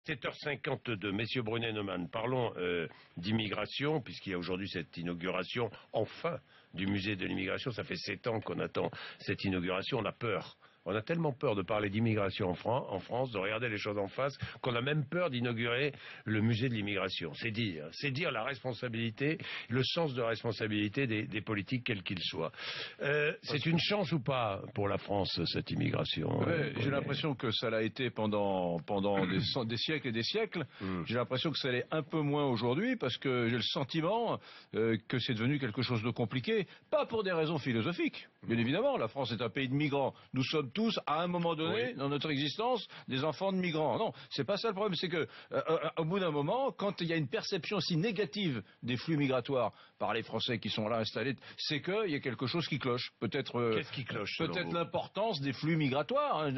7h52, messieurs Brunet-Neumann, parlons d'immigration, puisqu'il y a aujourd'hui cette inauguration, enfin, du musée de l'immigration. Ça fait 7 ans qu'on attend cette inauguration, on a peur. On a tellement peur de parler d'immigration en France, de regarder les choses en face, qu'on a même peur d'inaugurer le musée de l'immigration. C'est dire la responsabilité, le sens de responsabilité des politiques, quels qu'ils soient. C'est une chance ou pas pour la France, cette immigration? J'ai l'impression que ça l'a été pendant des siècles et des siècles. J'ai l'impression que ça l'est un peu moins aujourd'hui, parce que j'ai le sentiment que c'est devenu quelque chose de compliqué, pas pour des raisons philosophiques. Bien évidemment, la France est un pays de migrants. Nous sommes tous, à un moment donné, dans notre existence, des enfants de migrants. Non, c'est pas ça le problème. C'est que, au bout d'un moment, quand il y a une perception aussi négative des flux migratoires par les Français qui sont là installés, c'est qu'il y a quelque chose qui cloche. Peut-être. Qu'est-ce qui cloche? Peut-être l'importance des flux migratoires. Hein.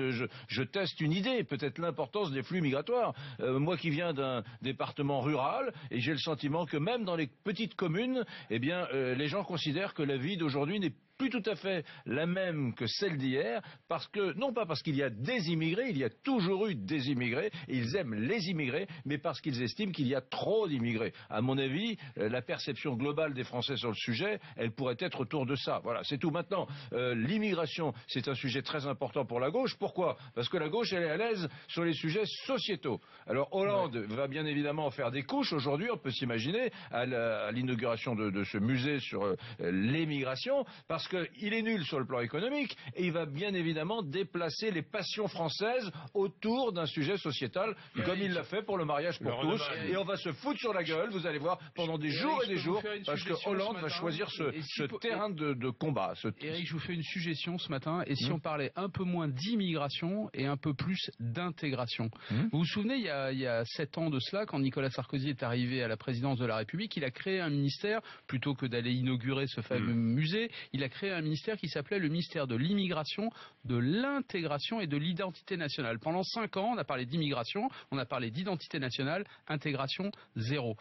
Je teste une idée. Peut-être l'importance des flux migratoires. Moi qui viens d'un département rural, et j'ai le sentiment que même dans les petites communes, eh bien, les gens considèrent que la vie d'aujourd'hui n'est plus tout à fait la même que celle d'hier, parce que, non pas parce qu'il y a des immigrés, il y a toujours eu des immigrés, et ils aiment les immigrés, mais parce qu'ils estiment qu'il y a trop d'immigrés. À mon avis, la perception globale des Français sur le sujet, elle pourrait être autour de ça. Voilà, c'est tout. Maintenant, l'immigration, c'est un sujet très important pour la gauche. Pourquoi? Parce que la gauche, elle est à l'aise sur les sujets sociétaux. Alors, Hollande va bien évidemment en faire des couches. Aujourd'hui, on peut s'imaginer, à l'inauguration de ce musée sur l'émigration, parce qu'il est nul sur le plan économique, et il va bien évidemment déplacer les passions françaises autour d'un sujet sociétal, comme il l'a fait pour le mariage pour tous, et on va se foutre sur la gueule, vous allez voir, pendant des jours et des jours, parce que Hollande va choisir ce terrain de combat. Éric, je vous fais une suggestion ce matin, et si on parlait un peu moins d'immigration et un peu plus d'intégration. Vous vous souvenez, il y a 7 ans de cela, quand Nicolas Sarkozy est arrivé à la présidence de la République, il a créé un ministère, plutôt que d'aller inaugurer ce fameux musée, il a créé un ministère qui s'appelait le ministère de l'immigration, de l'intégration et de l'identité nationale. Pendant 5 ans, on a parlé d'immigration, on a parlé d'identité nationale, intégration, zéro.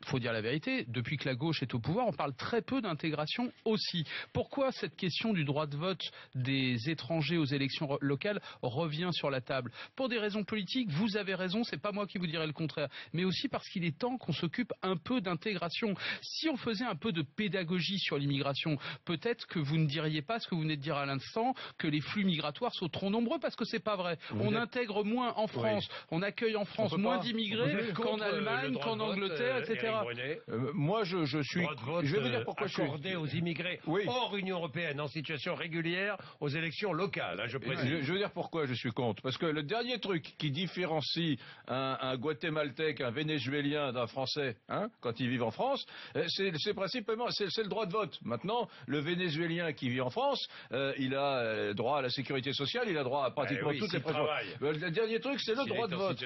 Faut dire la vérité, depuis que la gauche est au pouvoir, on parle très peu d'intégration aussi. Pourquoi cette question du droit de vote des étrangers aux élections locales revient sur la table? Pour des raisons politiques, vous avez raison, c'est pas moi qui vous dirai le contraire, mais aussi parce qu'il est temps qu'on s'occupe un peu d'intégration. Si on faisait un peu de pédagogie sur l'immigration, peut-être que vous ne diriez pas ce que vous venez de dire à l'instant, que les flux migratoires sont trop nombreux, parce que c'est pas vrai. On intègre moins en France, on accueille en France moins d'immigrés qu'en Allemagne, qu'en Angleterre, etc. Moi, je suis. Je vais vous dire pourquoi je suis accordé aux immigrés hors Union européenne en situation régulière aux élections locales. Hein, je précise. Je veux dire pourquoi je suis contre. Parce que le dernier truc qui différencie un Guatémaltèque, un Vénézuélien d'un Français, hein, quand ils vivent en France, c'est principalement c'est le droit de vote. Maintenant, le Vénézuélien qui vit en France, il a droit à la sécurité sociale, il a droit à pratiquement toutes les prestations. Le dernier truc, c'est le droit de vote.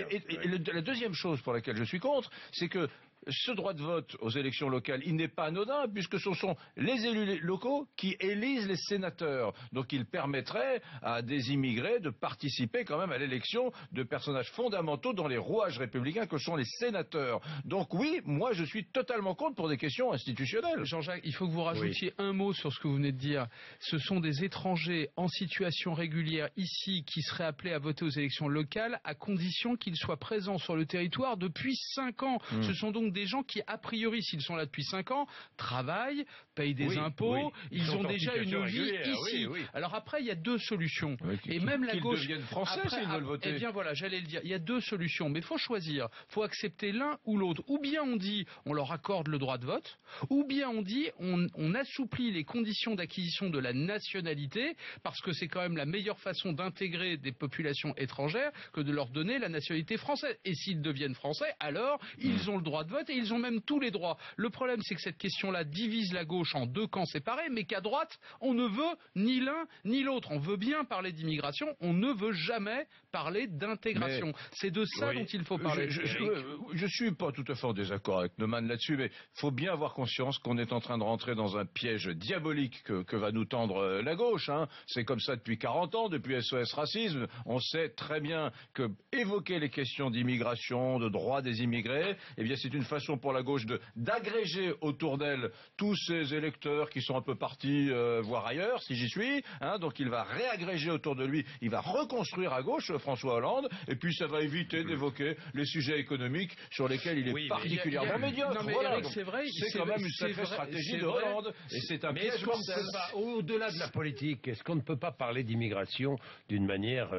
Et la deuxième chose pour laquelle je suis contre, c'est que ce droit de vote aux élections locales, il n'est pas anodin, puisque ce sont les élus locaux qui élisent les sénateurs. Donc il permettrait à des immigrés de participer quand même à l'élection de personnages fondamentaux dans les rouages républicains que sont les sénateurs. Donc oui, moi je suis totalement contre pour des questions institutionnelles. Jean-Jacques, il faut que vous rajoutiez un mot sur ce que vous venez de dire. Ce sont des étrangers en situation régulière ici qui seraient appelés à voter aux élections locales à condition qu'ils soient présents sur le territoire depuis 5 ans. Ce sont donc des gens qui, a priori, s'ils sont là depuis 5 ans, travaillent, payent des impôts, ils ont déjà une vie ici. Alors après, il y a 2 solutions. Et même la gauche... Qu'ils deviennent français s'ils veulent voter. Eh bien voilà, j'allais le dire. Il y a 2 solutions, mais il faut choisir. Il faut accepter l'un ou l'autre. Ou bien on dit, on leur accorde le droit de vote, ou bien on dit, on assouplit les conditions d'acquisition de la nationalité, parce que c'est quand même la meilleure façon d'intégrer des populations étrangères que de leur donner la nationalité française. Et s'ils deviennent français, alors ils ont le droit de vote et ils ont même tous les droits. Le problème, c'est que cette question-là divise la gauche en 2 camps séparés, mais qu'à droite, on ne veut ni l'un ni l'autre. On veut bien parler d'immigration, on ne veut jamais parler d'intégration. C'est de ça dont il faut parler. Je suis pas tout à fait en désaccord avec Neumann là-dessus, mais il faut bien avoir conscience qu'on est en train de rentrer dans un piège diabolique que va nous tendre la gauche. Hein. C'est comme ça depuis 40 ans, depuis SOS Racisme. On sait très bien que évoquer les questions d'immigration, de droits des immigrés, eh bien c'est une façon façon pour la gauche d'agréger autour d'elle tous ces électeurs qui sont un peu partis voir ailleurs, si j'y suis. Donc il va réagréger autour de lui, il va reconstruire à gauche François Hollande, et puis ça va éviter d'évoquer les sujets économiques sur lesquels il est particulièrement médiocre. Non, mais voilà. Eric, c'est vrai. C'est quand même une sacrée stratégie de Hollande, et c'est un piège mortel. Au-delà de la politique, est-ce qu'on ne peut pas parler d'immigration d'une manière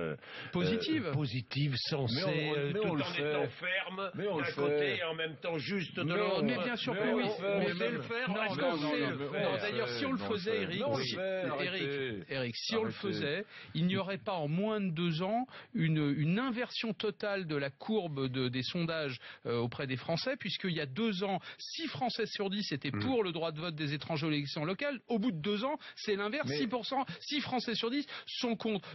positive, sensée, tout en étant ferme d'un côté et en même temps juste de l'autre? Mais bien sûr que oui. On sait le faire. Est-ce qu'on sait le faire? D'ailleurs, si on le faisait, Eric, si on le faisait, il n'y aurait pas en moins de 2 ans une inversion totale de la courbe des sondages auprès des Français, puisqu'il y a 2 ans, 6 Français sur 10 étaient pour le droit de vote des étrangers aux élections locales. Au bout de 2 ans, c'est l'inverse. 6%, 6 Français sur 10 sont contre.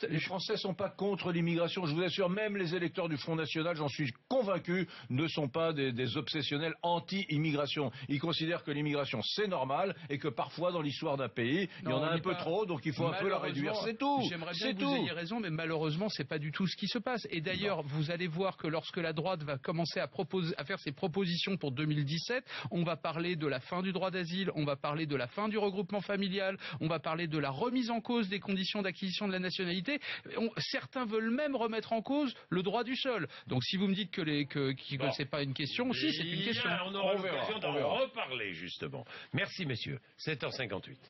Les Français sont pas contre l'immigration, je vous assure, même les électeurs du Front National, j'en suis convaincu, ne sont pas des obsessionnels anti-immigration. Ils considèrent que l'immigration c'est normal et que parfois dans l'histoire d'un pays, il y en a un peu trop, donc il faut un peu la réduire, c'est tout. J'aimerais bien que vous ayez raison, mais malheureusement c'est pas du tout ce qui se passe. Et d'ailleurs, vous allez voir que lorsque la droite va commencer à faire ses propositions pour 2017, on va parler de la fin du droit d'asile, on va parler de la fin du regroupement familial, on va parler de la remise en cause des conditions d'acquisition de la nationalité. Certains veulent même remettre en cause le droit du sol. Donc si vous me dites que c'est pas une question, si c'est une question. On aura l'occasion d'en reparler justement. Merci messieurs. 7h58.